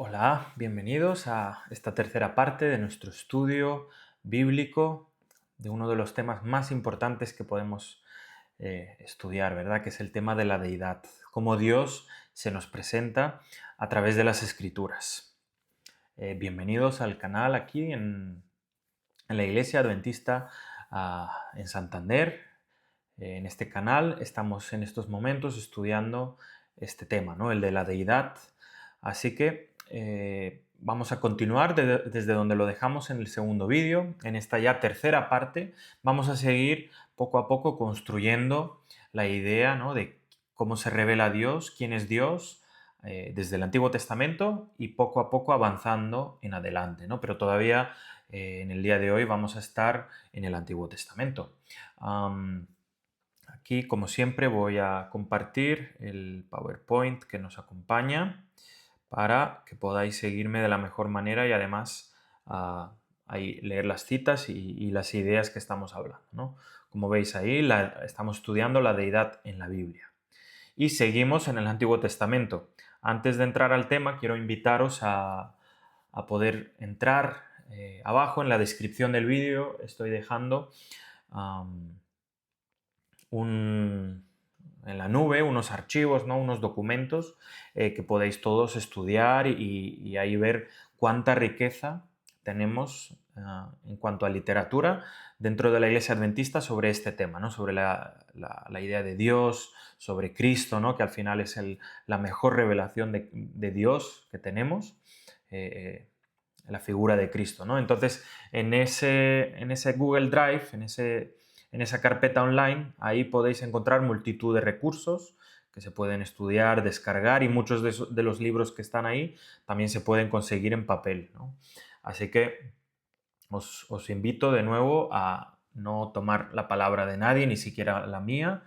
Hola, bienvenidos a esta tercera parte de nuestro estudio bíblico de uno de los temas más importantes que podemos estudiar, ¿verdad? Que es el tema de la deidad, cómo Dios se nos presenta a través de las escrituras. Bienvenidos al canal aquí en la Iglesia Adventista en Santander. En este canal estamos en estos momentos estudiando este tema, ¿no? El de la deidad. Así que vamos a continuar desde donde lo dejamos en el segundo vídeo. En esta ya tercera parte vamos a seguir poco a poco construyendo la idea, ¿no? De cómo se revela Dios, quién es Dios, desde el Antiguo Testamento y poco a poco avanzando en adelante, ¿no? Pero todavía en el día de hoy vamos a estar en el Antiguo Testamento. Aquí, como siempre, voy a compartir el PowerPoint que nos acompaña para que podáis seguirme de la mejor manera y además ahí leer las citas y las ideas que estamos hablando, ¿no? Como veis ahí, estamos estudiando la deidad en la Biblia. Y seguimos en el Antiguo Testamento. Antes de entrar al tema, quiero invitaros a poder entrar abajo en la descripción del vídeo. Estoy dejando en la nube unos archivos, ¿no? Unos documentos que podéis todos estudiar y ahí ver cuánta riqueza tenemos en cuanto a literatura dentro de la Iglesia Adventista sobre este tema, ¿no? Sobre la idea de Dios, sobre Cristo, ¿no? Que al final es la mejor revelación de Dios que tenemos. La figura de Cristo, ¿no? Entonces, en ese Google Drive, en esa carpeta online, ahí podéis encontrar multitud de recursos que se pueden estudiar, descargar, y muchos de los libros que están ahí también se pueden conseguir en papel, ¿no? Así que os invito de nuevo a no tomar la palabra de nadie, ni siquiera la mía,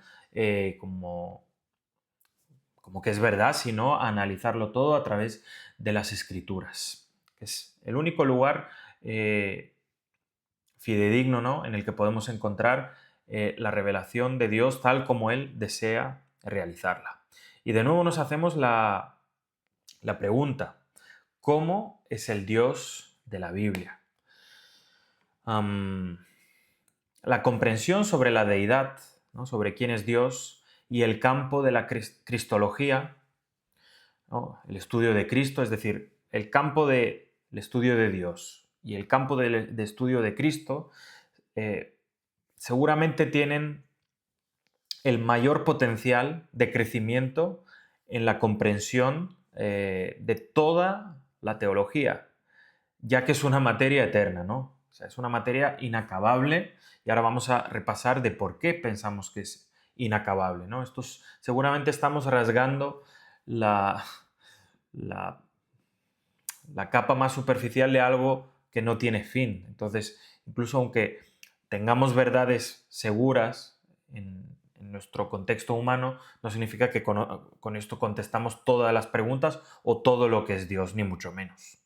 como que es verdad, sino a analizarlo todo a través de las escrituras, que es el único lugar fidedigno, ¿no? En el que podemos encontrar la revelación de Dios tal como Él desea realizarla. Y de nuevo nos hacemos la pregunta, ¿cómo es el Dios de la Biblia? La comprensión sobre la deidad, ¿no? Sobre quién es Dios y el campo de la cristología, ¿no? El estudio de Cristo, es decir, el campo del estudio de Dios y el campo de estudio de Cristo, seguramente tienen el mayor potencial de crecimiento en la comprensión de toda la teología, ya que es una materia eterna, ¿no? O sea, es una materia inacabable, y ahora vamos a repasar de por qué pensamos que es inacabable, ¿no? Seguramente estamos rasgando la, la, la capa más superficial de algo que no tiene fin. Entonces, incluso aunque tengamos verdades seguras en nuestro contexto humano, no significa que con esto contestamos todas las preguntas o todo lo que es Dios, ni mucho menos.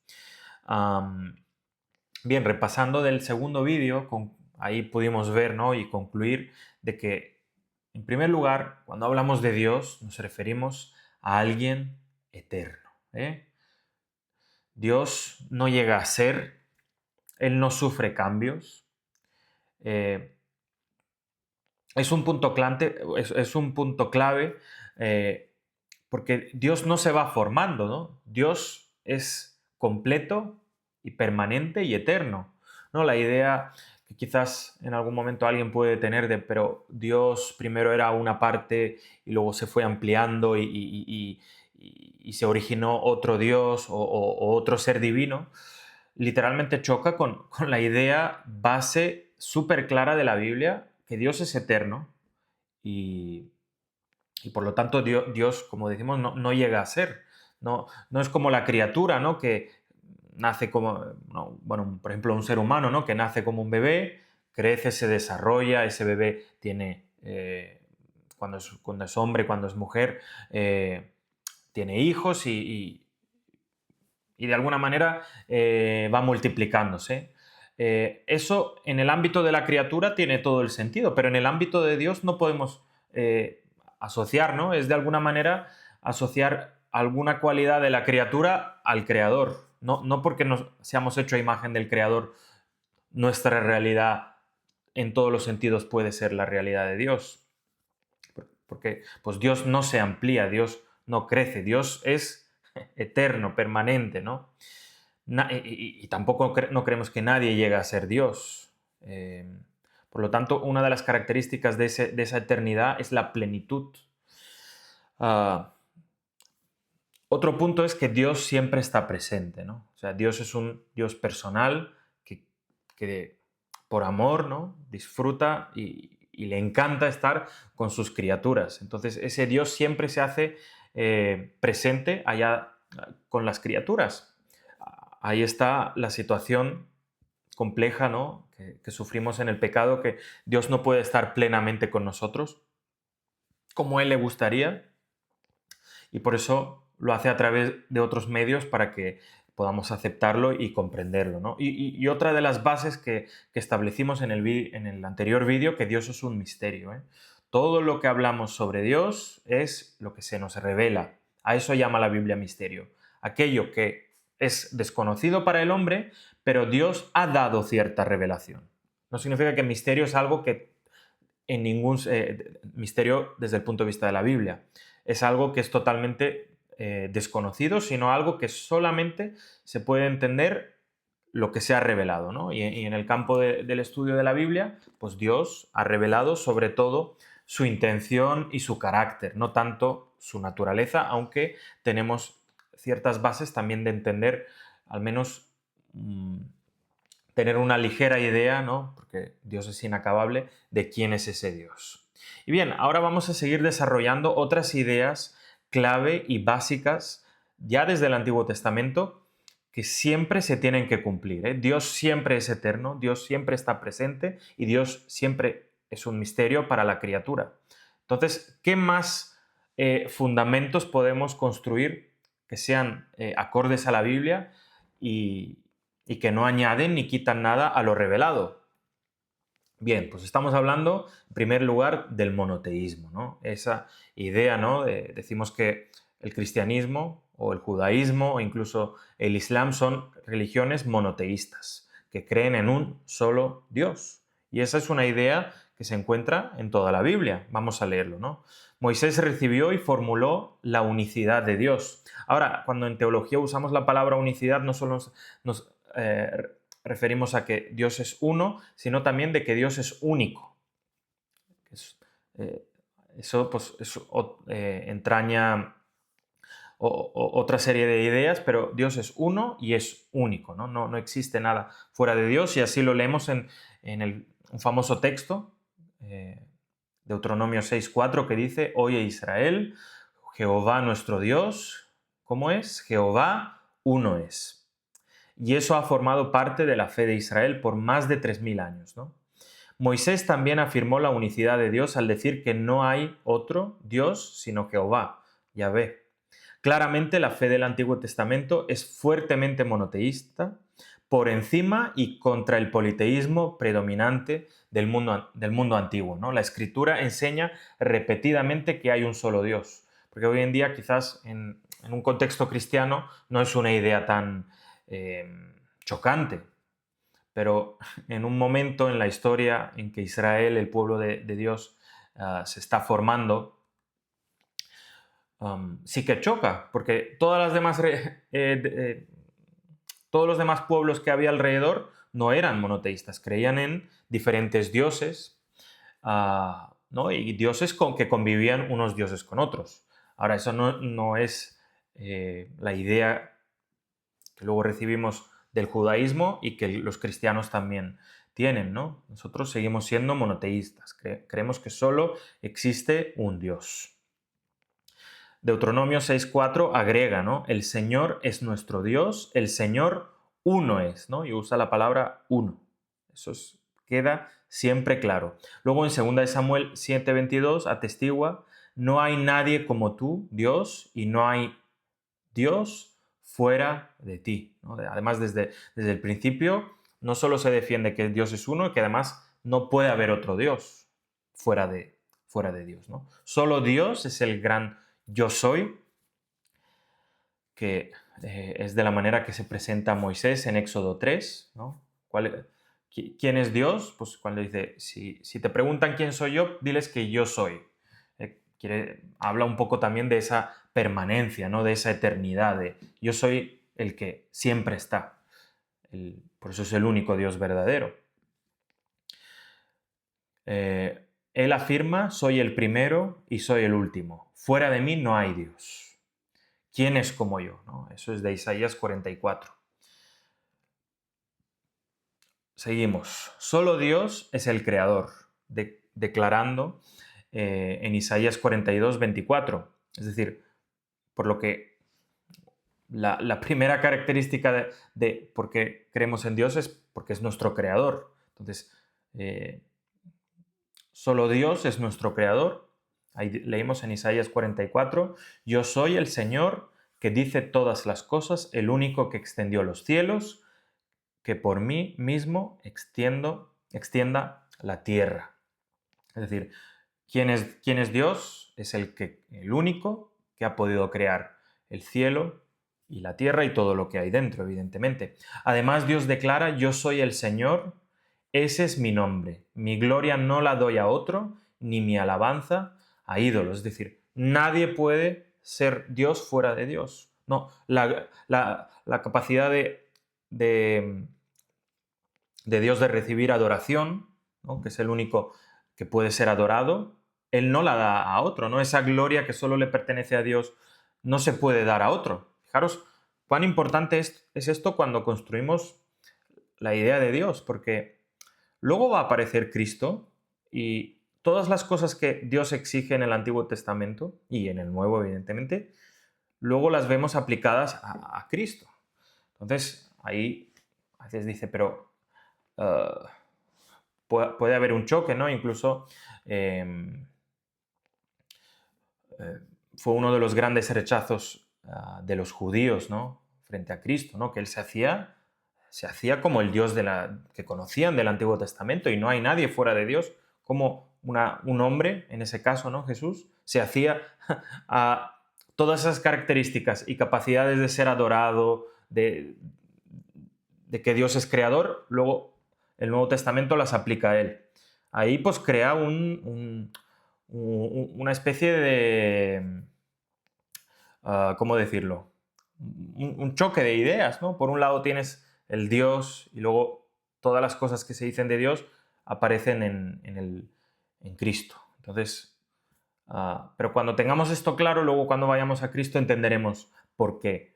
Bien, repasando del segundo vídeo, ahí pudimos ver, ¿no? Y concluir de que, en primer lugar, cuando hablamos de Dios, nos referimos a alguien eterno, ¿eh? Dios no llega a ser, Él no sufre cambios. eh, es un punto es un punto clave, porque Dios no se va formando, ¿no? Dios es completo y permanente y eterno, ¿no? La idea que quizás en algún momento alguien puede tener de, pero Dios primero era una parte y luego se fue ampliando y se originó otro Dios o otro ser divino, literalmente choca con la idea base súper clara de la Biblia, que Dios es eterno y, y por lo tanto Dios, como decimos, no llega a ser. No es como la criatura, ¿no? Que nace como, no, bueno, por ejemplo, un ser humano, ¿no? Que nace como un bebé, crece, se desarrolla, ese bebé tiene, cuando es hombre, cuando es mujer, tiene hijos y de alguna manera va multiplicándose. Eso en el ámbito de la criatura tiene todo el sentido, pero en el ámbito de Dios no podemos asociar, ¿no? Es de alguna manera asociar alguna cualidad de la criatura al creador. No porque nos seamos hecho a imagen del creador, nuestra realidad en todos los sentidos puede ser la realidad de Dios. Porque pues Dios no se amplía, Dios no crece, Dios es eterno, permanente, ¿no? Y tampoco no creemos que nadie llegue a ser Dios. Por lo tanto, una de las características de esa eternidad es la plenitud. Otro punto es que Dios siempre está presente, ¿no? O sea, Dios es un Dios personal que por amor, ¿no? Disfruta y le encanta estar con sus criaturas. Entonces, ese Dios siempre se hace presente allá con las criaturas. Ahí está la situación compleja, ¿no? Que sufrimos en el pecado, que Dios no puede estar plenamente con nosotros como Él le gustaría, y por eso lo hace a través de otros medios para que podamos aceptarlo y comprenderlo, ¿no? Y otra de las bases que establecimos en el anterior vídeo, que Dios es un misterio, ¿eh? Todo lo que hablamos sobre Dios es lo que se nos revela. A eso llama la Biblia misterio. Aquello que es desconocido para el hombre, pero Dios ha dado cierta revelación. No significa que misterio es algo que en ningún misterio desde el punto de vista de la Biblia. Es algo que es totalmente desconocido, sino algo que solamente se puede entender lo que se ha revelado, ¿no? Y en el campo del estudio de la Biblia, pues Dios ha revelado sobre todo su intención y su carácter, no tanto su naturaleza, aunque tenemos ciertas bases también de entender, al menos tener una ligera idea, ¿no? Porque Dios es inacabable, de quién es ese Dios. Y bien, ahora vamos a seguir desarrollando otras ideas clave y básicas ya desde el Antiguo Testamento que siempre se tienen que cumplir, ¿eh? Dios siempre es eterno, Dios siempre está presente y Dios siempre es un misterio para la criatura. Entonces, ¿qué más fundamentos podemos construir que sean acordes a la Biblia y que no añaden ni quitan nada a lo revelado? Bien, pues estamos hablando, en primer lugar, del monoteísmo, ¿no? Esa idea, ¿no? Decimos que el cristianismo o el judaísmo o incluso el islam son religiones monoteístas, que creen en un solo Dios. Y esa es una idea que se encuentra en toda la Biblia. Vamos a leerlo, ¿no? Moisés recibió y formuló la unicidad de Dios. Ahora, cuando en teología usamos la palabra unicidad, no solo nos referimos a que Dios es uno, sino también de que Dios es único. Eso pues, entraña otra serie de ideas, pero Dios es uno y es único, ¿no? No existe nada fuera de Dios, y así lo leemos en un famoso texto, Deuteronomio 6:4, que dice: Oye Israel, Jehová nuestro Dios, ¿cómo es? Jehová uno es. Y eso ha formado parte de la fe de Israel por más de 3000 años, ¿no? Moisés también afirmó la unicidad de Dios al decir que no hay otro Dios sino Jehová, Yahvé. Claramente la fe del Antiguo Testamento es fuertemente monoteísta, por encima y contra el politeísmo predominante del mundo antiguo, ¿no? La Escritura enseña repetidamente que hay un solo Dios, porque hoy en día quizás en un contexto cristiano no es una idea tan chocante, pero en un momento en la historia en que Israel, el pueblo de Dios, se está formando, sí que choca, porque todos los demás pueblos que había alrededor no eran monoteístas, creían en diferentes dioses, ¿no? Y dioses que convivían unos dioses con otros. Ahora, eso no es la idea que luego recibimos del judaísmo y que los cristianos también tienen, ¿no? Nosotros seguimos siendo monoteístas, creemos que solo existe un Dios. Deuteronomio 6:4 agrega, ¿no? El Señor es nuestro Dios, el Señor uno es, ¿no? Y usa la palabra uno. Eso queda siempre claro. Luego en 2 de Samuel 7:22 atestigua: no hay nadie como tú, Dios, y no hay Dios fuera de ti, ¿no? Además, desde el principio, no solo se defiende que Dios es uno, que además no puede haber otro Dios fuera de Dios, ¿no? Solo Dios es el gran yo soy. que es de la manera que se presenta Moisés en Éxodo 3, ¿no? ¿Quién es Dios? Pues cuando dice, si te preguntan quién soy yo, diles que yo soy. Habla un poco también de esa permanencia, ¿no? De esa eternidad, de yo soy el que siempre está. Por eso es el único Dios verdadero. Él afirma, soy el primero y soy el último. Fuera de mí no hay Dios. ¿Quién es como yo? ¿No? Eso es de Isaías 44. Seguimos. Solo Dios es el creador, declarando en Isaías 42, 24. Es decir, por lo que la primera característica de por qué creemos en Dios es porque es nuestro creador. Entonces, solo Dios es nuestro creador. Ahí leímos en Isaías 44, yo soy el Señor que dice todas las cosas, el único que extendió los cielos, que por mí mismo extienda la tierra. Es decir, ¿quién es Dios? Es el único que ha podido crear el cielo y la tierra y todo lo que hay dentro, evidentemente. Además, Dios declara, yo soy el Señor, ese es mi nombre. Mi gloria no la doy a otro, ni mi alabanza a ídolos. Es decir, nadie puede ser Dios fuera de Dios. No, la capacidad de Dios de recibir adoración, ¿no? Que es el único que puede ser adorado, Él no la da a otro, ¿no? Esa gloria que solo le pertenece a Dios no se puede dar a otro. Fijaros cuán importante es esto cuando construimos la idea de Dios, porque luego va a aparecer Cristo y todas las cosas que Dios exige en el Antiguo Testamento y en el Nuevo, evidentemente, luego las vemos aplicadas a Cristo. Entonces, ahí a veces dice, pero puede haber un choque, ¿no? Incluso fue uno de los grandes rechazos de los judíos, ¿no? Frente a Cristo, ¿no? Que él se hacía como el Dios que conocían del Antiguo Testamento y no hay nadie fuera de Dios, como un hombre, en ese caso, ¿no? Jesús, se hacía a todas esas características y capacidades de ser adorado, de que Dios es creador, luego el Nuevo Testamento las aplica a él. Ahí pues crea una especie de, ¿cómo decirlo? Un choque de ideas, ¿no? Por un lado tienes el Dios y luego todas las cosas que se dicen de Dios aparecen en Cristo. Entonces, pero cuando tengamos esto claro, luego cuando vayamos a Cristo entenderemos por qué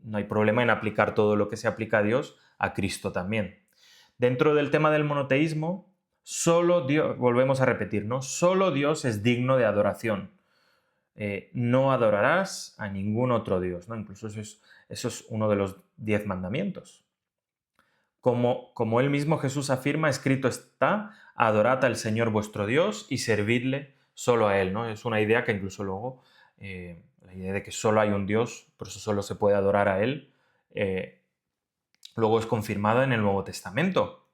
no hay problema en aplicar todo lo que se aplica a Dios a Cristo también. Dentro del tema del monoteísmo, solo Dios, volvemos a repetir, ¿no? Solo Dios es digno de adoración. No adorarás a ningún otro Dios, ¿no? Incluso eso es uno de los 10 mandamientos. Como él mismo Jesús afirma, escrito está, adorad al Señor vuestro Dios y servidle solo a Él, ¿no? Es una idea que incluso luego, la idea de que solo hay un Dios, por eso solo se puede adorar a Él, luego es confirmada en el Nuevo Testamento.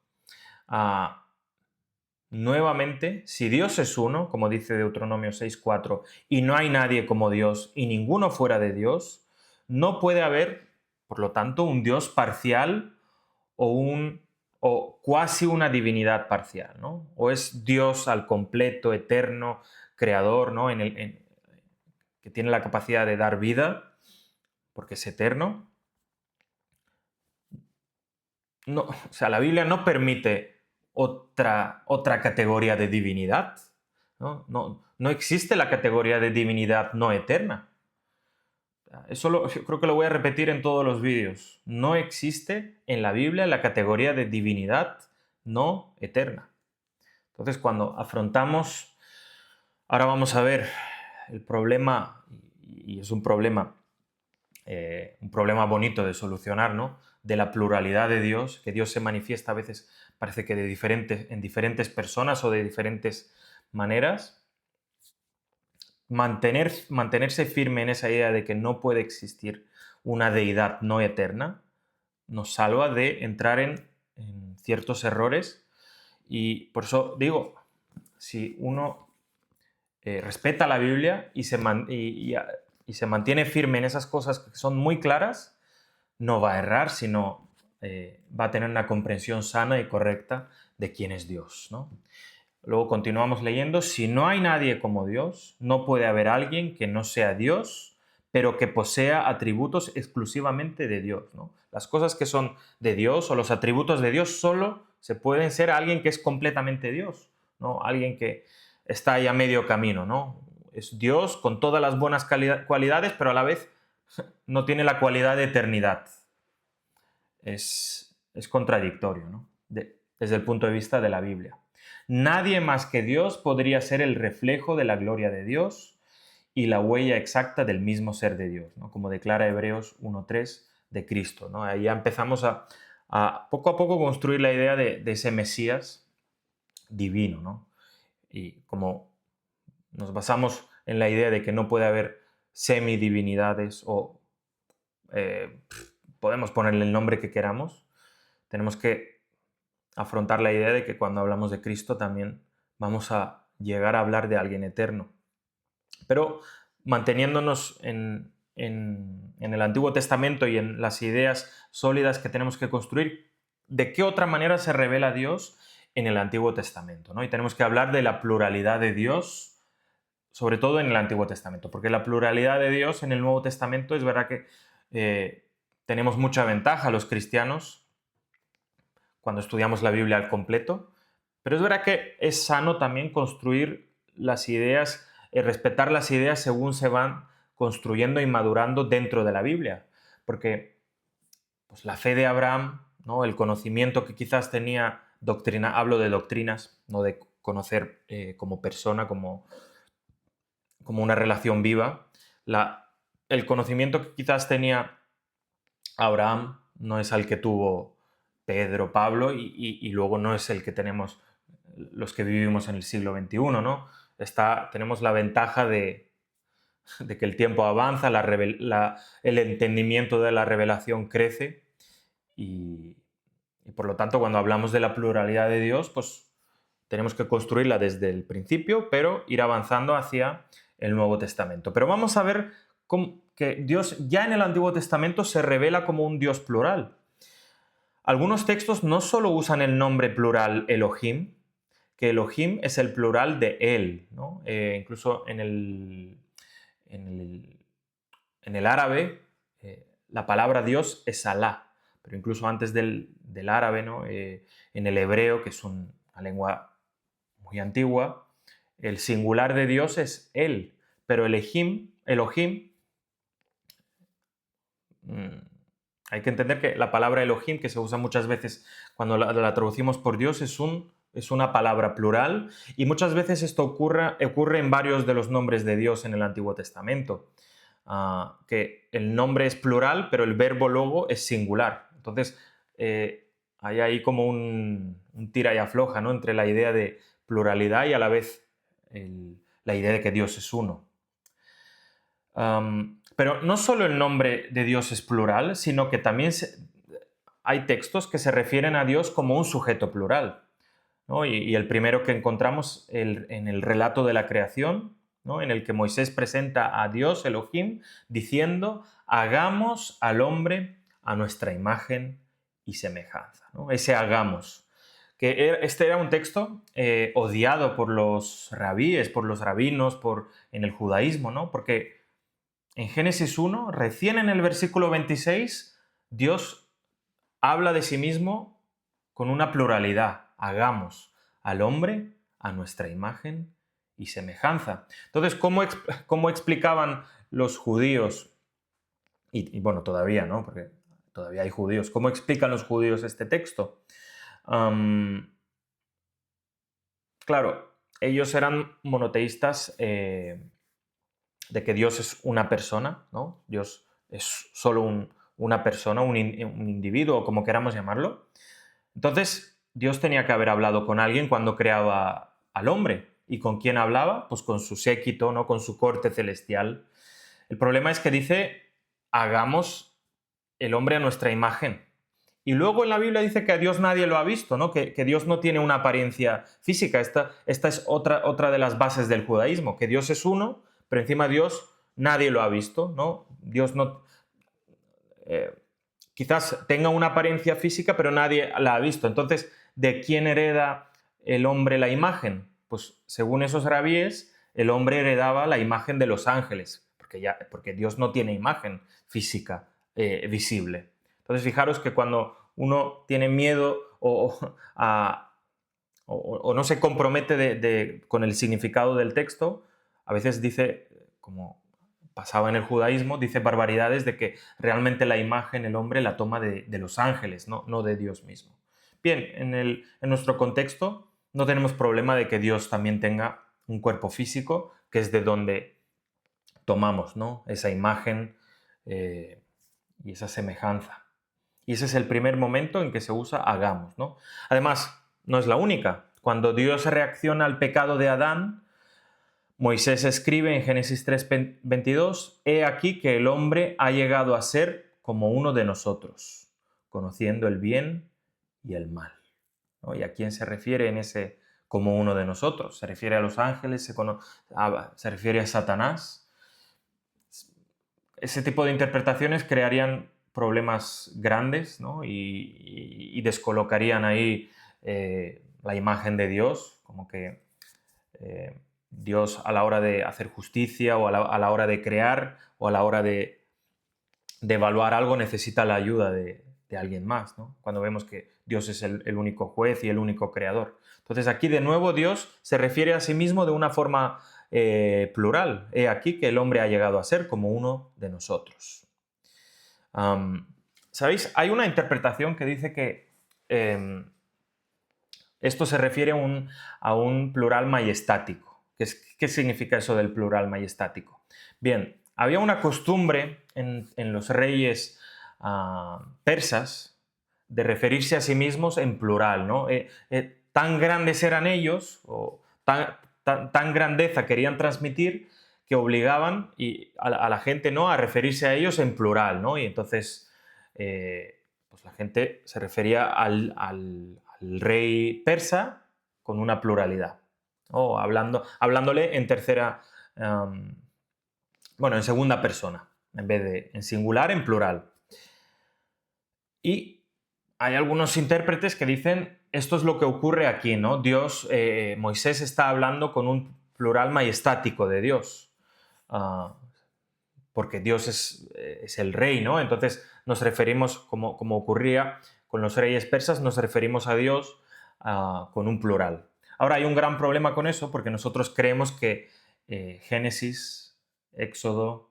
Nuevamente, si Dios es uno, como dice Deuteronomio 6:4, y no hay nadie como Dios y ninguno fuera de Dios, no puede haber, por lo tanto, un Dios parcial o cuasi una divinidad parcial, ¿no? O es Dios al completo, eterno, creador, ¿no? Que tiene la capacidad de dar vida, porque es eterno. No, o sea, la Biblia no permite otra categoría de divinidad, ¿no? No existe la categoría de divinidad no eterna. Yo creo que lo voy a repetir en todos los vídeos. No existe en la Biblia la categoría de divinidad no eterna. Entonces, cuando afrontamos, ahora vamos a ver el problema, y es un problema bonito de solucionar, ¿no? De la pluralidad de Dios, que Dios se manifiesta a veces, parece que en diferentes personas o de diferentes maneras. Mantenerse firme en esa idea de que no puede existir una deidad no eterna nos salva de entrar en ciertos errores y por eso digo, si uno respeta la Biblia y y se mantiene firme en esas cosas que son muy claras, no va a errar, sino va a tener una comprensión sana y correcta de quién es Dios, ¿no? Luego continuamos leyendo, si no hay nadie como Dios, no puede haber alguien que no sea Dios, pero que posea atributos exclusivamente de Dios, ¿no? Las cosas que son de Dios o los atributos de Dios solo se pueden ser alguien que es completamente Dios, ¿no? Alguien que está ahí a medio camino, ¿no? Es Dios con todas las buenas cualidades, pero a la vez no tiene la cualidad de eternidad. Es contradictorio, ¿no? Desde el punto de vista de la Biblia. Nadie más que Dios podría ser el reflejo de la gloria de Dios y la huella exacta del mismo ser de Dios, ¿no? Como declara Hebreos 1.3 de Cristo, ¿no? Ahí ya empezamos a poco construir la idea de ese Mesías divino, ¿no? Y como nos basamos en la idea de que no puede haber semidivinidades o podemos ponerle el nombre que queramos, tenemos que afrontar la idea de que cuando hablamos de Cristo también vamos a llegar a hablar de alguien eterno. Pero manteniéndonos en el Antiguo Testamento y en las ideas sólidas que tenemos que construir, ¿de qué otra manera se revela Dios en el Antiguo Testamento, ¿no? Y tenemos que hablar de la pluralidad de Dios, sobre todo en el Antiguo Testamento, porque la pluralidad de Dios en el Nuevo Testamento es verdad que tenemos mucha ventaja los cristianos cuando estudiamos la Biblia al completo, pero es verdad que es sano también construir las ideas, respetar las ideas según se van construyendo y madurando dentro de la Biblia, porque pues, la fe de Abraham, ¿no? El conocimiento que quizás tenía doctrina, hablo de doctrinas, no de conocer como persona, como una relación viva, el conocimiento que quizás tenía Abraham no es el que tuvo Pedro, Pablo, y luego no es el que tenemos los que vivimos en el siglo XXI, ¿no? Tenemos la ventaja de que el tiempo avanza, el entendimiento de la revelación crece y por lo tanto cuando hablamos de la pluralidad de Dios, pues tenemos que construirla desde el principio, pero ir avanzando hacia el Nuevo Testamento. Pero vamos a ver que Dios ya en el Antiguo Testamento se revela como un Dios plural. Algunos textos no solo usan el nombre plural Elohim, que Elohim es el plural de él, ¿no? Incluso en el árabe la palabra Dios es Alá, pero incluso antes del árabe, ¿no? En el hebreo, que es una lengua muy antigua, el singular de Dios es él, pero Elohim hay que entender que la palabra Elohim, que se usa muchas veces cuando la traducimos por Dios, es una palabra plural y muchas veces esto ocurre en varios de los nombres de Dios en el Antiguo Testamento, que el nombre es plural, pero el verbo luego es singular. Entonces, hay ahí como un tira y afloja, ¿no? Entre la idea de pluralidad y a la vez la idea de que Dios es uno. Pero no solo el nombre de Dios es plural, sino que también hay textos que se refieren a Dios como un sujeto plural, ¿no? Y el primero que encontramos en el relato de la creación, ¿no? En el que Moisés presenta a Dios, Elohim, diciendo, hagamos al hombre a nuestra imagen y semejanza, ¿no? Ese hagamos. Este era un texto odiado por los rabíes, por los rabinos, en el judaísmo, ¿no? Porque en Génesis 1, recién en el versículo 26, Dios habla de sí mismo con una pluralidad. Hagamos al hombre a nuestra imagen y semejanza. Entonces, ¿cómo explicaban los judíos? Y bueno, todavía, ¿no? Porque todavía hay judíos. ¿Cómo explican los judíos este texto? Claro, ellos eran monoteístas de que Dios es una persona, ¿no? Dios es solo una persona, un individuo, como queramos llamarlo. Entonces, Dios tenía que haber hablado con alguien cuando creaba al hombre. ¿Y con quién hablaba? Pues con su séquito, ¿no? Con su corte celestial. El problema es que dice, hagamos el hombre a nuestra imagen. Y luego en la Biblia dice que a Dios nadie lo ha visto, ¿no? Que Dios no tiene una apariencia física. Esta es otra de las bases del judaísmo, que Dios es uno, pero encima Dios nadie lo ha visto, ¿no? Dios no... quizás tenga una apariencia física, pero nadie la ha visto. Entonces, ¿de quién hereda el hombre la imagen? Pues según esos rabíes, el hombre heredaba la imagen de los ángeles, porque Dios no tiene imagen física visible. Entonces, fijaros que cuando uno tiene miedo o no se compromete con el significado del texto, a veces dice, como pasaba en el judaísmo, dice barbaridades de que realmente la imagen el hombre la toma de los ángeles, no de Dios mismo. Bien, en nuestro contexto no tenemos problema de que Dios también tenga un cuerpo físico, que es de donde tomamos, ¿no?, esa imagen y esa semejanza. Y ese es el primer momento en que se usa hagamos, ¿no? Además, no es la única. Cuando Dios reacciona al pecado de Adán, Moisés escribe en Génesis 3:22, he aquí que el hombre ha llegado a ser como uno de nosotros, conociendo el bien y el mal, ¿no? ¿Y a quién se refiere en ese como uno de nosotros? ¿Se refiere a los ángeles? ¿Se refiere a Satanás? Ese tipo de interpretaciones crearían problemas grandes, ¿no? y descolocarían ahí la imagen de Dios, como que Dios a la hora de hacer justicia o a la hora de crear o a la hora de evaluar algo necesita la ayuda de alguien más, ¿no? Cuando vemos que Dios es el único juez y el único creador. Entonces aquí de nuevo Dios se refiere a sí mismo de una forma plural. He aquí que el hombre ha llegado a ser como uno de nosotros. ¿Sabéis? Hay una interpretación que dice que esto se refiere a un plural majestático. ¿Qué significa eso del plural majestático? Bien, había una costumbre en los reyes persas de referirse a sí mismos en plural, ¿no? Tan grandes eran ellos, o tan grandeza querían transmitir, que obligaban a la gente, ¿no?, a referirse a ellos en plural, ¿no? Y entonces pues la gente se refería al rey persa con una pluralidad, o hablándole en tercera, en segunda persona, en vez de en singular, en plural. Y hay algunos intérpretes que dicen, esto es lo que ocurre aquí, ¿no? Moisés está hablando con un plural majestático de Dios, porque Dios es el rey, ¿no? Entonces nos referimos, como ocurría con los reyes persas, nos referimos a Dios con un plural. Ahora hay un gran problema con eso, porque nosotros creemos que Génesis, Éxodo,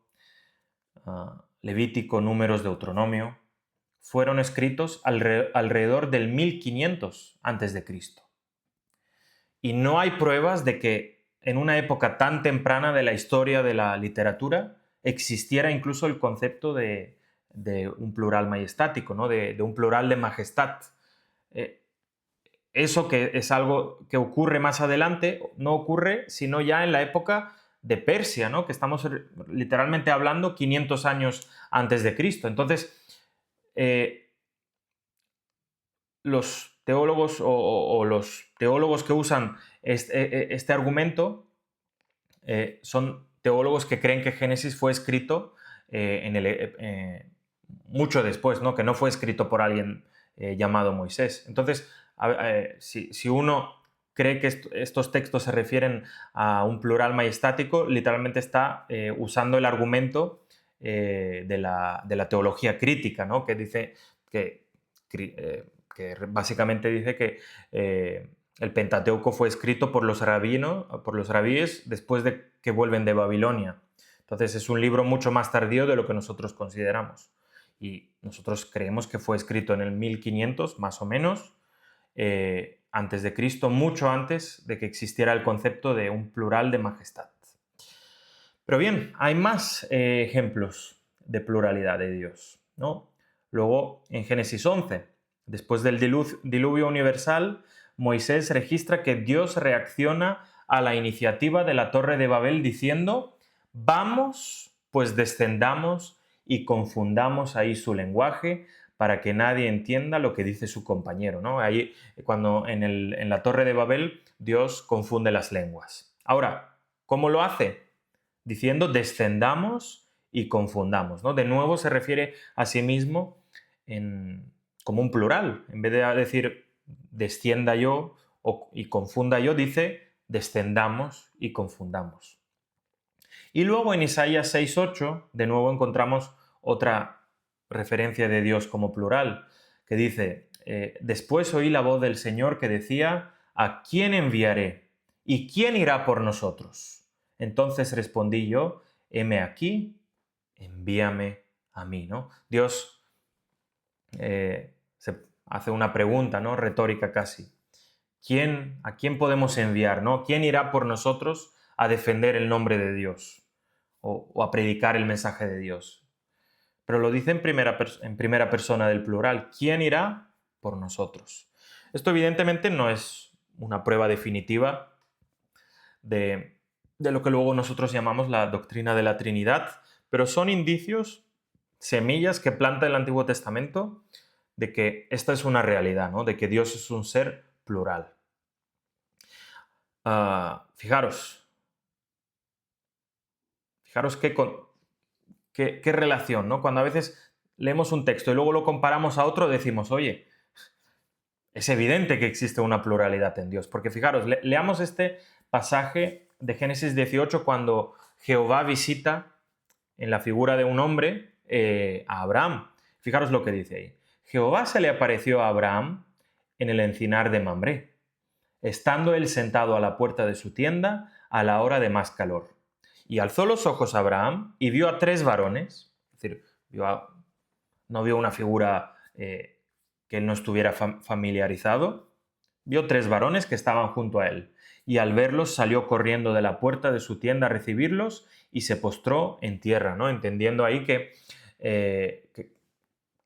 Levítico, Números, Deuteronomio, fueron escritos alrededor del 1500 a.C. Y no hay pruebas de que en una época tan temprana de la historia de la literatura existiera incluso el concepto de un plural majestático, ¿no?, de un plural de majestad. Eso, que es algo que ocurre más adelante, no ocurre sino ya en la época de Persia, ¿no?, que estamos literalmente hablando 500 años antes de Cristo. Entonces, los teólogos o los teólogos que usan este argumento son teólogos que creen que Génesis fue escrito mucho después, ¿no?, que no fue escrito por alguien llamado Moisés. Entonces, si uno cree que estos textos se refieren a un plural majestático, literalmente está usando el argumento de la teología crítica, ¿no?, que dice que básicamente dice que el Pentateuco fue escrito por los rabíes después de que vuelven de Babilonia. Entonces es un libro mucho más tardío de lo que nosotros consideramos. Y nosotros creemos que fue escrito en el 1500, más o menos, antes de Cristo, mucho antes de que existiera el concepto de un plural de majestad. Pero bien, hay más ejemplos de pluralidad de Dios, ¿no? Luego, en Génesis 11, después del diluvio universal, Moisés registra que Dios reacciona a la iniciativa de la Torre de Babel diciendo, vamos, pues descendamos y confundamos ahí su lenguaje para que nadie entienda lo que dice su compañero, ¿no? Ahí, cuando en la Torre de Babel, Dios confunde las lenguas. Ahora, ¿cómo lo hace? diciendo descendamos y confundamos, ¿no? De nuevo se refiere a sí mismo como un plural. En vez de decir descienda yo y confunda yo, dice descendamos y confundamos. Y luego en Isaías 6:8, de nuevo encontramos otra referencia de Dios como plural, que dice, después oí la voz del Señor que decía, ¿a quién enviaré? ¿Y quién irá por nosotros? Entonces respondí yo, heme aquí, envíame a mí, ¿no? Dios se hace una pregunta, ¿no? Retórica casi. ¿A quién podemos enviar, ¿no? ¿Quién irá por nosotros a defender el nombre de Dios o a predicar el mensaje de Dios? Pero lo dice en primera persona del plural. ¿Quién irá por nosotros? Esto evidentemente no es una prueba definitiva de lo que luego nosotros llamamos la doctrina de la Trinidad, pero son indicios, semillas que planta el Antiguo Testamento de que esta es una realidad, ¿no? De que Dios es un ser plural. Fijaros qué relación, ¿no? Cuando a veces leemos un texto y luego lo comparamos a otro, decimos, oye, es evidente que existe una pluralidad en Dios. Porque fijaros, leamos este pasaje de Génesis 18 cuando Jehová visita en la figura de un hombre a Abraham. Fijaros lo que dice ahí. Jehová se le apareció a Abraham en el encinar de Mamré, estando él sentado a la puerta de su tienda a la hora de más calor. Y alzó los ojos a Abraham y vio a 3 varones, es decir, no vio una figura que él no estuviera familiarizado, vio 3 varones que estaban junto a él. Y al verlos salió corriendo de la puerta de su tienda a recibirlos y se postró en tierra, ¿no? Entendiendo ahí que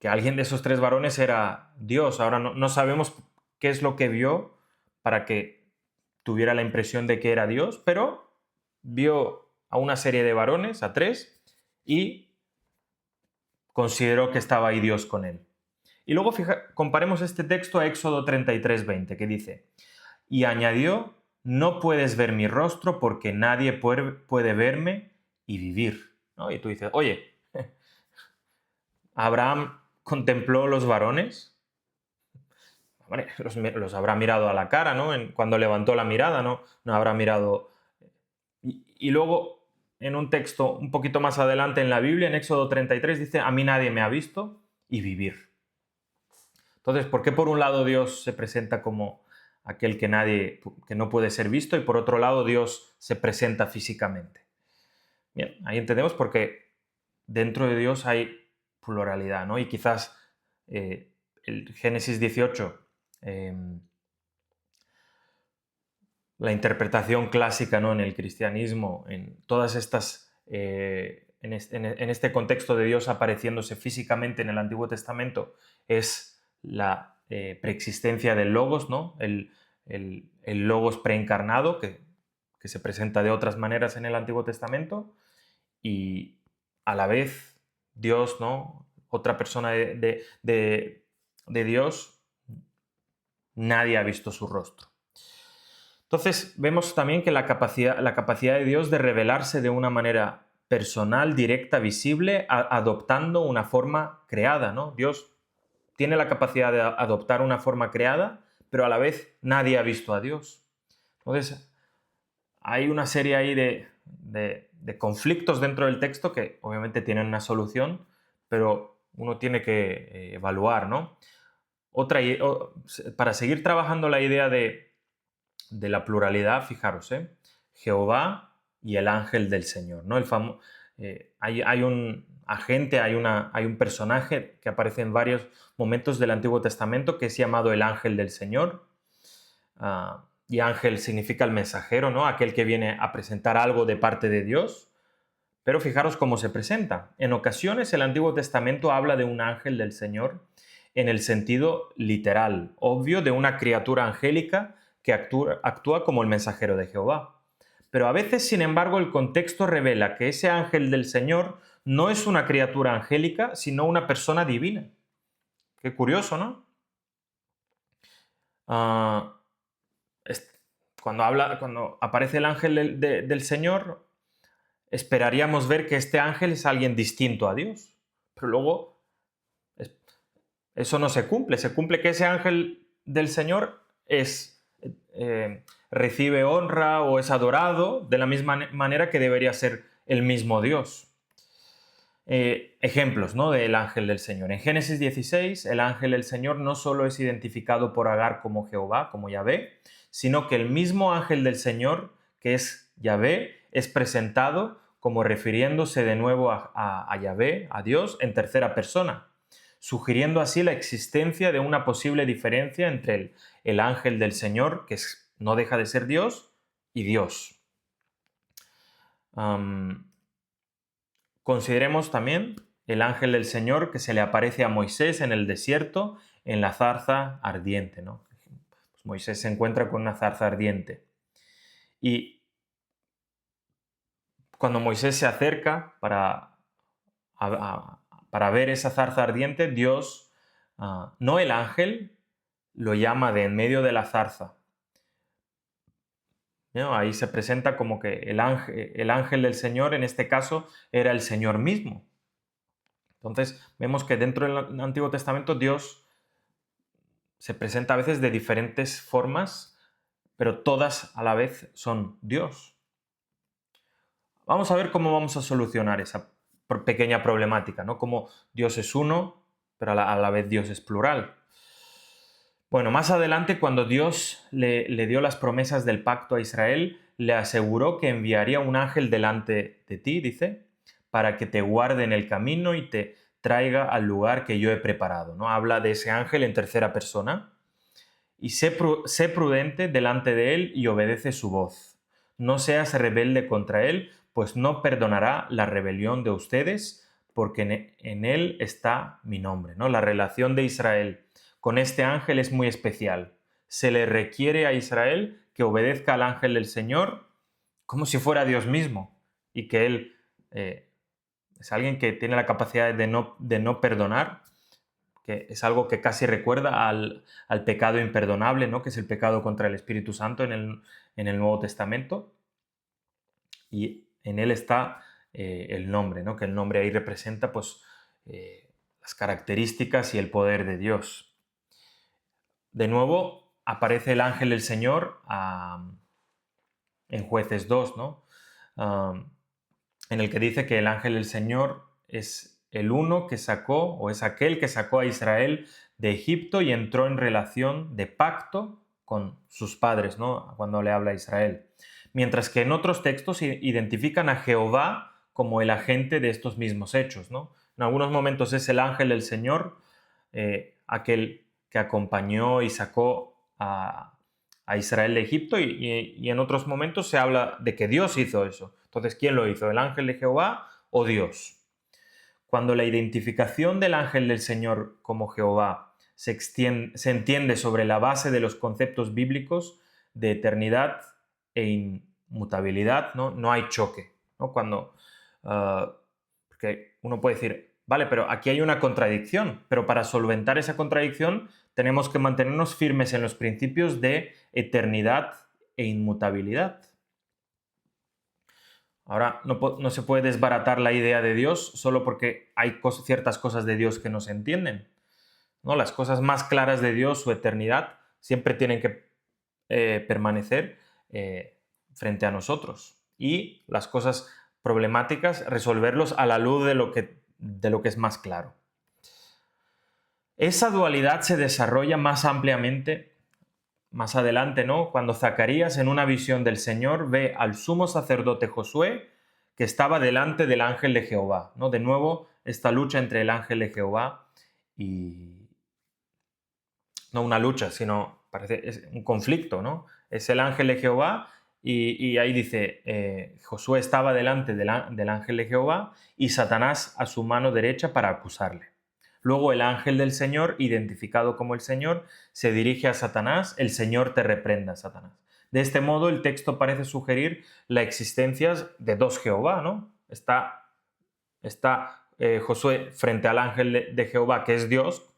alguien de esos 3 varones era Dios. Ahora no sabemos qué es lo que vio para que tuviera la impresión de que era Dios, pero vio a una serie de varones, a 3, y consideró que estaba ahí Dios con él. Y luego comparemos este texto a Éxodo 33:20, que dice, y añadió, no puedes ver mi rostro porque nadie puede verme y vivir, ¿no? Y tú dices, oye, Abraham contempló los varones, hombre, los habrá mirado a la cara, ¿no? Cuando levantó la mirada, no habrá mirado. Y luego, en un texto un poquito más adelante en la Biblia, en Éxodo 33, dice, a mí nadie me ha visto y vivir. Entonces, ¿por qué por un lado Dios se presenta como aquel que no puede ser visto y por otro lado Dios se presenta físicamente? Bien, ahí entendemos porque dentro de Dios hay pluralidad, ¿no? Y quizás el Génesis 18, la interpretación clásica, ¿no? En el cristianismo, en todas estas, en este contexto de Dios apareciéndose físicamente en el Antiguo Testamento, es la preexistencia del Logos, ¿no? El Logos preencarnado, que se presenta de otras maneras en el Antiguo Testamento, y a la vez Dios, ¿no? Otra persona de Dios, nadie ha visto su rostro. Entonces vemos también que la capacidad de Dios de revelarse de una manera personal, directa, visible, adoptando una forma creada, ¿no? Dios tiene la capacidad de adoptar una forma creada, pero a la vez nadie ha visto a Dios. Entonces, hay una serie ahí de conflictos dentro del texto que obviamente tienen una solución, pero uno tiene que evaluar, ¿no? Para seguir trabajando la idea de la pluralidad, fijaros, Jehová y el ángel del Señor, ¿no? Hay un agente, hay un personaje que aparece en varios momentos del Antiguo Testamento que es llamado el ángel del Señor. Y ángel significa el mensajero, ¿no? Aquel que viene a presentar algo de parte de Dios. Pero fijaros cómo se presenta. En ocasiones el Antiguo Testamento habla de un ángel del Señor en el sentido literal, obvio, de una criatura angélica que actúa como el mensajero de Jehová. Pero a veces, sin embargo, el contexto revela que ese ángel del Señor no es una criatura angélica, sino una persona divina. Qué curioso, ¿no? Cuando aparece el ángel del Señor, esperaríamos ver que este ángel es alguien distinto a Dios. Pero luego eso no se cumple. Se cumple que ese ángel del Señor recibe honra o es adorado de la misma manera que debería ser el mismo Dios. Ejemplos, ¿no?, del ángel del Señor. En Génesis 16, el ángel del Señor no solo es identificado por Agar como Jehová, como Yahvé, sino que el mismo ángel del Señor, que es Yahvé, es presentado como refiriéndose de nuevo a Yahvé, a Dios, en tercera persona, sugiriendo así la existencia de una posible diferencia entre el ángel del Señor, que no deja de ser Dios, y Dios. Consideremos también el ángel del Señor que se le aparece a Moisés en el desierto en la zarza ardiente, ¿no? Pues Moisés se encuentra con una zarza ardiente. Y cuando Moisés se acerca para ver esa zarza ardiente, Dios, no el ángel, lo llama de en medio de la zarza. ¿No? Ahí se presenta como que el ángel del Señor, en este caso, era el Señor mismo. Entonces, vemos que dentro del Antiguo Testamento Dios se presenta a veces de diferentes formas, pero todas a la vez son Dios. Vamos a ver cómo vamos a solucionar esa pequeña problemática, ¿no? Cómo Dios es uno, pero a la vez Dios es plural. Bueno, más adelante, cuando Dios le dio las promesas del pacto a Israel, le aseguró que enviaría un ángel delante de ti, dice, para que te guarde en el camino y te traiga al lugar que yo he preparado, ¿no? Habla de ese ángel en tercera persona. Y sé prudente delante de él y obedece su voz. No seas rebelde contra él, pues no perdonará la rebelión de ustedes, porque en él está mi nombre, ¿no? La relación de Israel con este ángel es muy especial. Se le requiere a Israel que obedezca al ángel del Señor como si fuera Dios mismo, y que él es alguien que tiene la capacidad de no perdonar, que es algo que casi recuerda al pecado imperdonable, ¿no?, que es el pecado contra el Espíritu Santo en el Nuevo Testamento. Y en él está el nombre, ¿no?, que el nombre ahí representa pues, las características y el poder de Dios. De nuevo, aparece el ángel del Señor en Jueces 2, ¿no? En el que dice que el ángel del Señor es el uno que sacó, o es aquel que sacó a Israel de Egipto y entró en relación de pacto con sus padres, ¿no?, cuando le habla a Israel. Mientras que en otros textos identifican a Jehová como el agente de estos mismos hechos, ¿no? En algunos momentos es el ángel del Señor, aquel que acompañó y sacó a Israel de Egipto, y en otros momentos se habla de que Dios hizo eso. Entonces, ¿quién lo hizo? ¿El ángel de Jehová o Dios? Cuando la identificación del ángel del Señor como Jehová se entiende sobre la base de los conceptos bíblicos de eternidad e inmutabilidad, no hay choque, ¿no? Porque uno puede decir, vale, pero aquí hay una contradicción, pero para solventar esa contradicción tenemos que mantenernos firmes en los principios de eternidad e inmutabilidad. Ahora, no se puede desbaratar la idea de Dios solo porque hay ciertas cosas de Dios que no se entienden, ¿no? Las cosas más claras de Dios, su eternidad, siempre tienen que permanecer frente a nosotros. Y las cosas problemáticas, resolverlos a la luz de lo que es más claro. Esa dualidad se desarrolla más ampliamente más adelante, ¿no?, cuando Zacarías, en una visión del Señor, ve al sumo sacerdote Josué que estaba delante del ángel de Jehová, ¿no? De nuevo, esta lucha entre el ángel de Jehová y... no una lucha, sino es un conflicto, ¿no? Es el ángel de Jehová y ahí dice, Josué estaba delante del ángel de Jehová y Satanás a su mano derecha para acusarle. Luego el ángel del Señor, identificado como el Señor, se dirige a Satanás: el Señor te reprenda, Satanás. De este modo, el texto parece sugerir la existencia de dos Jehová, ¿no? Está Josué frente al ángel de Jehová, que es Dios,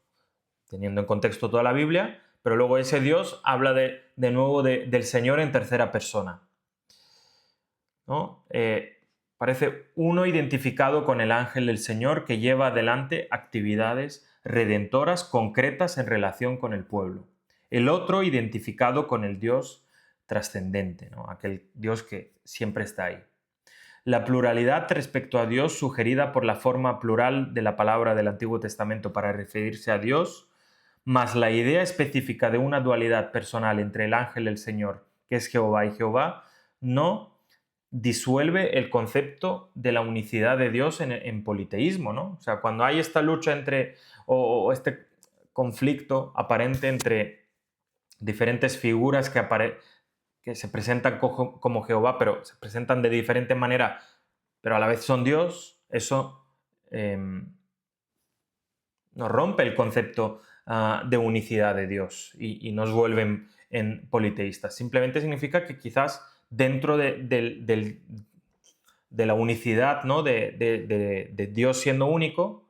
teniendo en contexto toda la Biblia, pero luego ese Dios habla de nuevo del Señor en tercera persona, ¿no? Parece uno identificado con el ángel del Señor que lleva adelante actividades redentoras concretas en relación con el pueblo. El otro identificado con el Dios trascendente, ¿no? Aquel Dios que siempre está ahí. La pluralidad respecto a Dios sugerida por la forma plural de la palabra del Antiguo Testamento para referirse a Dios, más la idea específica de una dualidad personal entre el ángel del Señor, que es Jehová y Jehová, no disuelve el concepto de la unicidad de Dios en politeísmo, ¿no? O sea, cuando hay esta lucha entre, o este conflicto aparente entre diferentes figuras que se presentan como Jehová, pero se presentan de diferente manera, pero a la vez son Dios, eso nos rompe el concepto de unicidad de Dios y nos vuelven en politeístas. Simplemente significa que quizás dentro de la unicidad, ¿no? de Dios siendo único,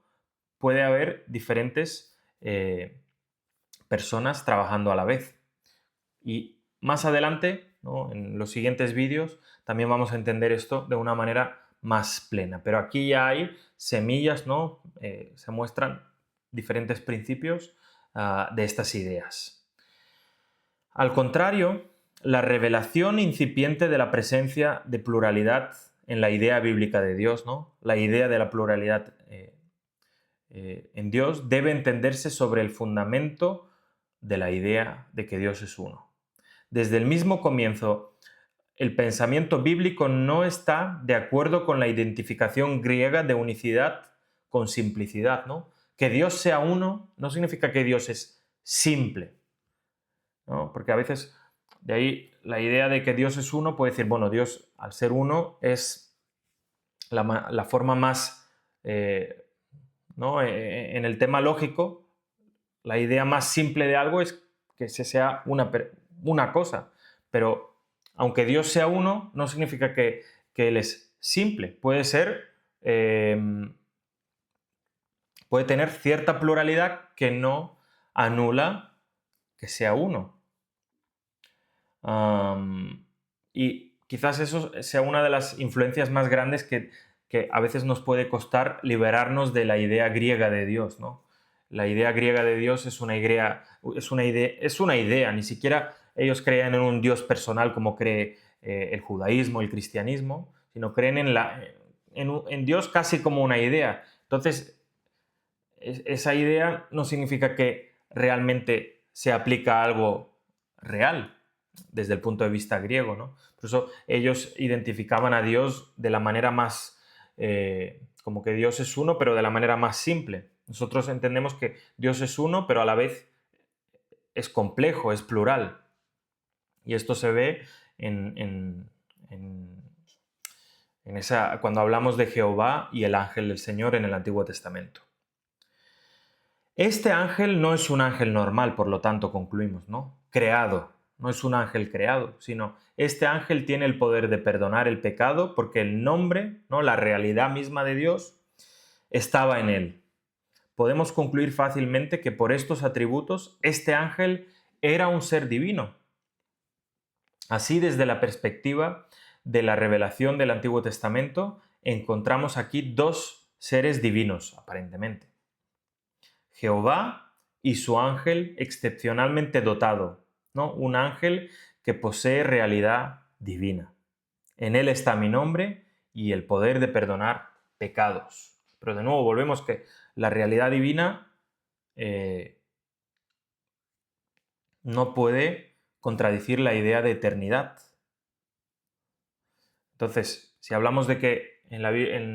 puede haber diferentes personas trabajando a la vez. Y más adelante, ¿no? En los siguientes vídeos, también vamos a entender esto de una manera más plena. Pero aquí ya hay semillas, ¿no? Se muestran diferentes principios de estas ideas. Al contrario, la revelación incipiente de la presencia de pluralidad en la idea bíblica de Dios, ¿no? La idea de la pluralidad en Dios debe entenderse sobre el fundamento de la idea de que Dios es uno. Desde el mismo comienzo, el pensamiento bíblico no está de acuerdo con la identificación griega de unicidad con simplicidad, ¿no? Que Dios sea uno no significa que Dios es simple, ¿no? Porque a veces de ahí la idea de que Dios es uno puede decir, bueno, Dios al ser uno es la forma más, ¿no? En el tema lógico, la idea más simple de algo es que se sea una cosa, pero aunque Dios sea uno, no significa que Él es simple. Puede ser, puede tener cierta pluralidad que no anula que sea uno. Y quizás eso sea una de las influencias más grandes que a veces nos puede costar liberarnos de la idea griega de Dios, ¿no? La idea griega de Dios es una idea, ni siquiera ellos creían en un Dios personal como cree el judaísmo, el cristianismo, sino creen en Dios casi como una idea. Entonces, esa idea no significa que realmente se aplica a algo real desde el punto de vista griego, ¿no? Por eso ellos identificaban a Dios de la manera más, como que Dios es uno, pero de la manera más simple. Nosotros entendemos que Dios es uno, pero a la vez es complejo, es plural. Y esto se ve cuando hablamos de Jehová y el ángel del Señor en el Antiguo Testamento. Este ángel no es un ángel normal, por lo tanto, concluimos, ¿no? Creado. No es un ángel creado, sino este ángel tiene el poder de perdonar el pecado porque el nombre, ¿no? La realidad misma de Dios, estaba en él. Podemos concluir fácilmente que por estos atributos este ángel era un ser divino. Así, desde la perspectiva de la revelación del Antiguo Testamento, encontramos aquí dos seres divinos, aparentemente. Jehová y su ángel excepcionalmente dotado, ¿no? Un ángel que posee realidad divina. En él está mi nombre y el poder de perdonar pecados. Pero de nuevo volvemos que la realidad divina no puede contradecir la idea de eternidad. Entonces, si hablamos de que en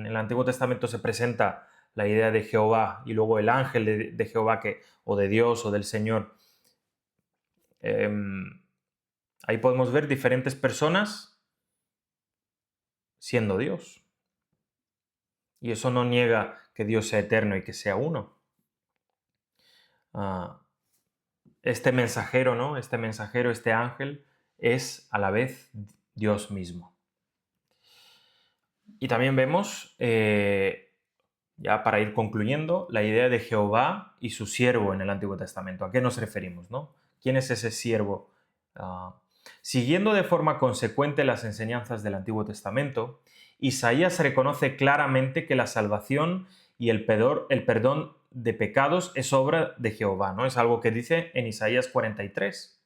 el Antiguo Testamento se presenta la idea de Jehová y luego el ángel de Jehová o de Dios o del Señor, ahí podemos ver diferentes personas siendo Dios. Y eso no niega que Dios sea eterno y que sea uno. Este mensajero, ¿no? Este ángel, es a la vez Dios mismo. Y también vemos, ya para ir concluyendo, la idea de Jehová y su siervo en el Antiguo Testamento. ¿A qué nos referimos, no? ¿Quién es ese siervo? Siguiendo de forma consecuente las enseñanzas del Antiguo Testamento Isaías reconoce claramente que la salvación y el perdón de pecados es obra de Jehová, ¿no? Es algo que dice en Isaías 43,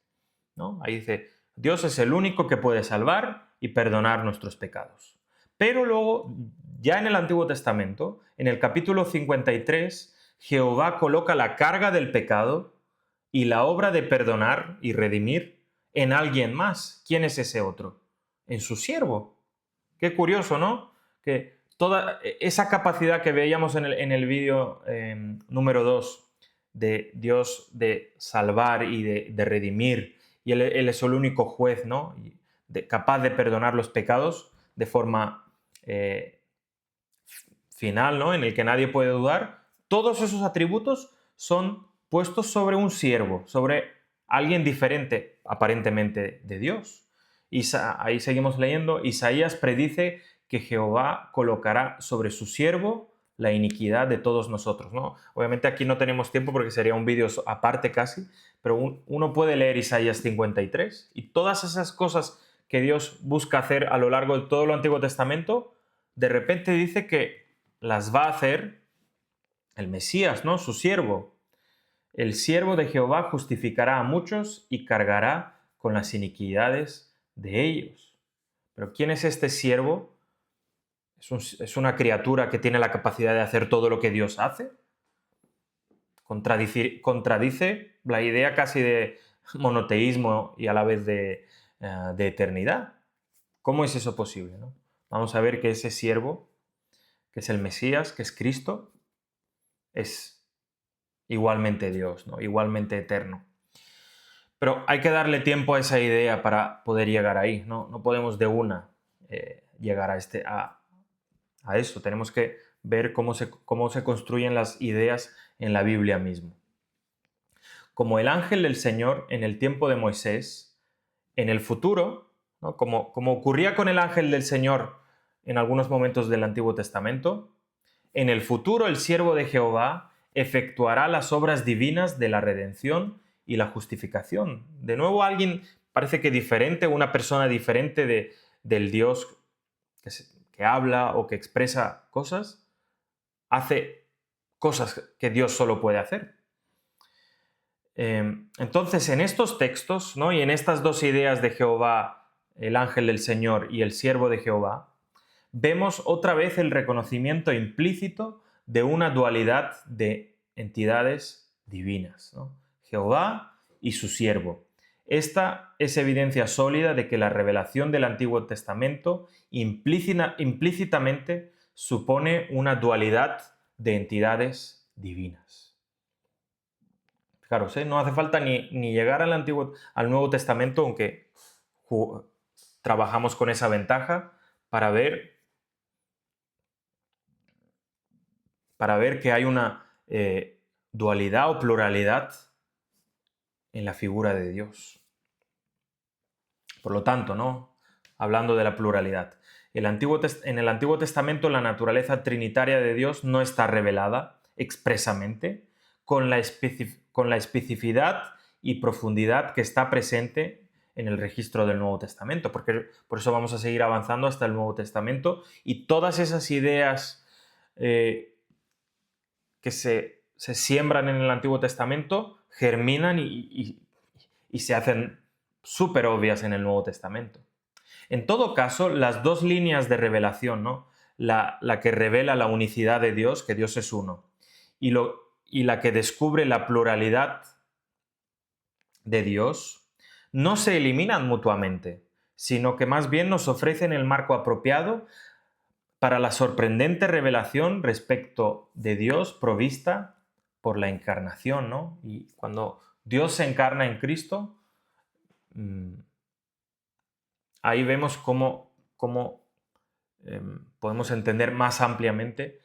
¿no? Ahí dice, Dios es el único que puede salvar y perdonar nuestros pecados. Pero luego, ya en el Antiguo Testamento, en el capítulo 53, Jehová coloca la carga del pecado y la obra de perdonar y redimir en alguien más. ¿Quién es ese otro? En su siervo. Qué curioso, ¿no? Que toda esa capacidad que veíamos en el vídeo número 2 de Dios de salvar y de redimir, y él es el único juez, ¿no? Capaz de perdonar los pecados de forma final, ¿no? En el que nadie puede dudar. Todos esos atributos son puestos sobre un siervo, sobre alguien diferente, aparentemente, de Dios. Ahí seguimos leyendo, Isaías predice que Jehová colocará sobre su siervo la iniquidad de todos nosotros, ¿no? Obviamente aquí no tenemos tiempo porque sería un vídeo aparte casi, pero uno puede leer Isaías 53 y todas esas cosas que Dios busca hacer a lo largo de todo el Antiguo Testamento, de repente dice que las va a hacer el Mesías, ¿no? Su siervo. El siervo de Jehová justificará a muchos y cargará con las iniquidades de ellos. Pero ¿quién es este siervo? ¿Es una criatura que tiene la capacidad de hacer todo lo que Dios hace? Contradice la idea casi de monoteísmo y a la vez de eternidad. ¿Cómo es eso posible, no? Vamos a ver que ese siervo, que es el Mesías, que es Cristo, es igualmente Dios, ¿no? Igualmente eterno. Pero hay que darle tiempo a esa idea para poder llegar ahí, ¿no? No podemos de una llegar a eso. Tenemos que ver cómo se construyen las ideas en la Biblia mismo. Como el ángel del Señor en el tiempo de Moisés, en el futuro, ¿no? Como ocurría con el ángel del Señor en algunos momentos del Antiguo Testamento, en el futuro el siervo de Jehová efectuará las obras divinas de la redención y la justificación. De nuevo alguien parece que diferente, una persona diferente del Dios que habla o que expresa cosas, hace cosas que Dios solo puede hacer. Entonces, en estos textos, ¿no? Y en estas dos ideas de Jehová, el ángel del Señor y el siervo de Jehová, vemos otra vez el reconocimiento implícito de una dualidad de entidades divinas, ¿no? Jehová y su siervo. Esta es evidencia sólida de que la revelación del Antiguo Testamento implícitamente supone una dualidad de entidades divinas. Fijaros, no hace falta ni llegar al Nuevo Testamento, aunque trabajamos con esa ventaja, para ver que hay una dualidad o pluralidad en la figura de Dios. Por lo tanto, ¿no? Hablando de la pluralidad, en el Antiguo Testamento la naturaleza trinitaria de Dios no está revelada expresamente con la especificidad y profundidad que está presente en el registro del Nuevo Testamento, porque por eso vamos a seguir avanzando hasta el Nuevo Testamento y todas esas ideas que se siembran en el Antiguo Testamento germinan y se hacen súper obvias en el Nuevo Testamento. En todo caso, las dos líneas de revelación, ¿no? La que revela la unicidad de Dios, que Dios es uno, y la que descubre la pluralidad de Dios, no se eliminan mutuamente, sino que más bien nos ofrecen el marco apropiado para la sorprendente revelación respecto de Dios provista por la encarnación, ¿no? Y cuando Dios se encarna en Cristo, ahí vemos cómo podemos entender más ampliamente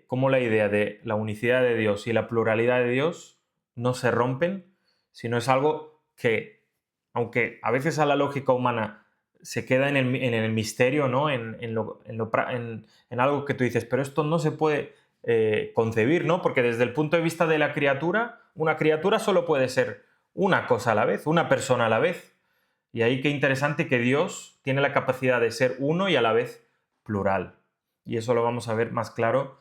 cómo la idea de la unicidad de Dios y la pluralidad de Dios no se rompen, sino es algo que, aunque a veces a la lógica humana se queda en el misterio, ¿no? en algo que tú dices, pero esto no se puede concebir, ¿no? Porque desde el punto de vista de la criatura, una criatura solo puede ser una cosa a la vez, una persona a la vez. Y ahí qué interesante que Dios tiene la capacidad de ser uno y a la vez plural. Y eso lo vamos a ver más claro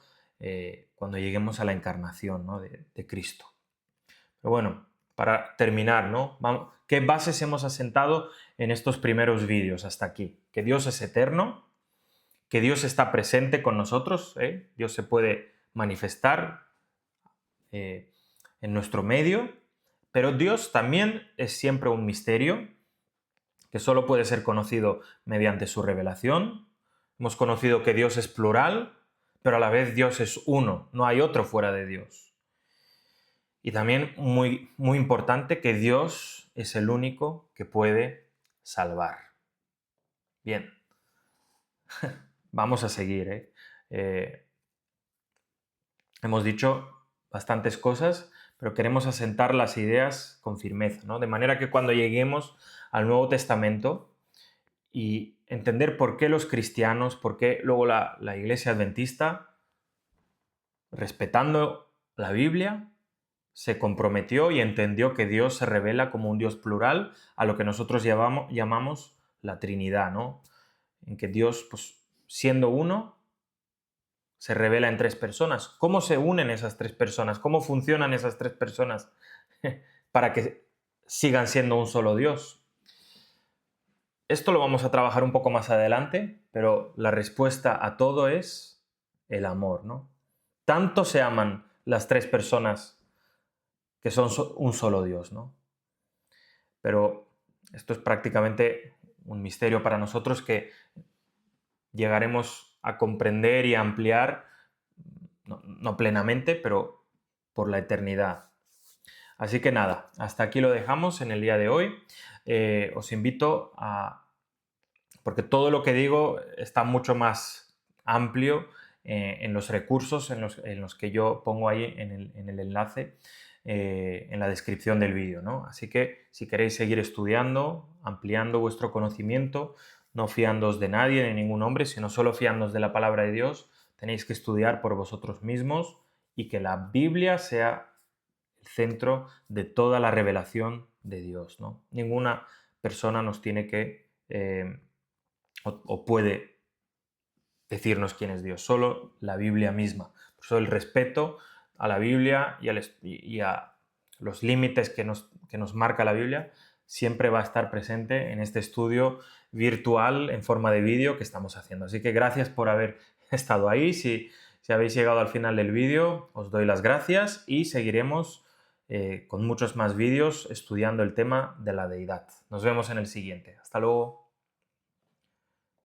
cuando lleguemos a la encarnación, ¿no? de Cristo. Pero bueno, para terminar, ¿no? ¿Qué bases hemos asentado en estos primeros vídeos hasta aquí? Que Dios es eterno, que Dios está presente con nosotros, Dios se puede manifestar en nuestro medio, pero Dios también es siempre un misterio que solo puede ser conocido mediante su revelación. Hemos conocido que Dios es plural, pero a la vez Dios es uno, no hay otro fuera de Dios. Y también muy, muy importante que Dios es el único que puede salvar. Bien, vamos a seguir. Hemos dicho bastantes cosas, pero queremos asentar las ideas con firmeza, ¿no? De manera que cuando lleguemos al Nuevo Testamento y entender por qué los cristianos, por qué luego la Iglesia Adventista, respetando la Biblia, se comprometió y entendió que Dios se revela como un Dios plural, a lo que nosotros llamamos la Trinidad, ¿no? En que Dios, pues, siendo uno, se revela en tres personas. ¿Cómo se unen esas tres personas? ¿Cómo funcionan esas tres personas para que sigan siendo un solo Dios? Esto lo vamos a trabajar un poco más adelante, pero la respuesta a todo es el amor, ¿no? Tanto se aman las tres personas que son un solo Dios, ¿no? Pero esto es prácticamente un misterio para nosotros que llegaremos a comprender y a ampliar, no plenamente, pero por la eternidad. Así que nada, hasta aquí lo dejamos en el día de hoy. Os invito a... porque todo lo que digo está mucho más amplio en los recursos en los que yo pongo ahí en el enlace, en la descripción del vídeo, ¿no? Así que si queréis seguir estudiando, ampliando vuestro conocimiento, no fiándoos de nadie, de ningún hombre, sino solo fiándoos de la palabra de Dios, tenéis que estudiar por vosotros mismos y que la Biblia sea el centro de toda la revelación de Dios, ¿no? Ninguna persona nos tiene que o puede decirnos quién es Dios, solo la Biblia misma. Por eso el respeto a la Biblia y a los límites que nos marca la Biblia siempre va a estar presente en este estudio virtual en forma de vídeo que estamos haciendo. Así que gracias por haber estado ahí. Si habéis llegado al final del vídeo, os doy las gracias y seguiremos con muchos más vídeos estudiando el tema de la deidad. Nos vemos en el siguiente. Hasta luego.